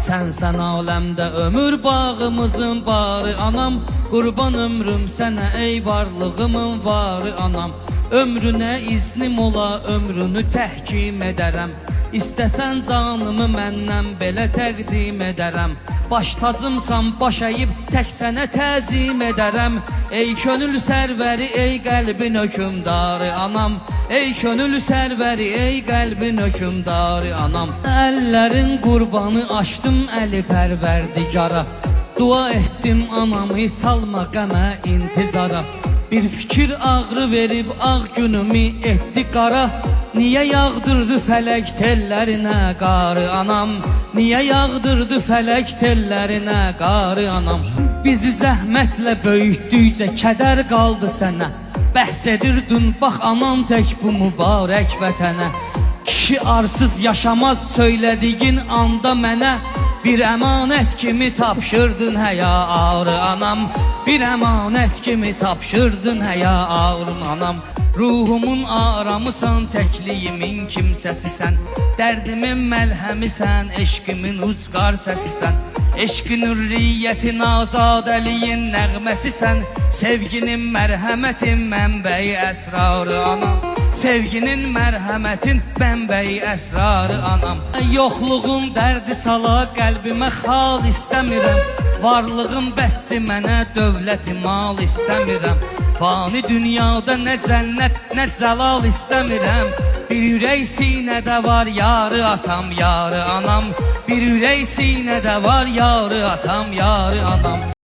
Sənsən aləmdə ömür bağımızın barı anam. Qurban ömrüm sənə ey varlığımın varı anam. Ömrünə iznim ola, ömrünü təhkim edərəm. İstəsən canımı məndən belə təqdim edərəm. Baş tacımsan baş əyib tək sənə təzim edərəm. Ey könül sərvəri, ey qəlbin hökümdarı anam. Ey könül sərvəri, ey qəlbin hökümdarı anam. Əllərin qurbanı açdım əli pərverdigara. Dua etdim anamı salma qəmə intizara. Bir fikir ağrı verib ağ günümü etdi qara. Niyə yağdırdı fələk tellərinə qarı anam? Niyə yağdırdı fələk tellərinə qarı anam? Bizi zəhmətlə böyütdükcə kədər qaldı sənə. Bəhs edirdin bax anan tək bu mübarək vətənə. Kişi arsız yaşamaz söylədiyin anda mənə. Bir əmanət kimi tapşırdın həya ağrı anam. Bir əmanət kimi tapşırdın həya ağrım anam. Ruhumun aramısan, təkliyimin kimsəsisən. Dərdimin məlhəmisən, eşqimin ucqar səsisən. Eşqin hürriyyətin, azadəliyin nəğməsisən. Sevginin mərhəmətin, mənbəyi əsrarı anam. Sevginin mərhəmətin, mənbəyi əsrarı anam. Yoxluğun dərdi sala, qəlbimə xal istəmirəm. Varlığım bəsdi mənə, dövləti mal istəmirəm. Fani dünyada nə cənnət, nə cəlal istəmirəm. Bir ürək sinədə var yarı atam, yarı anam. Bir ürək sinədə var yarı atam, yarı anam.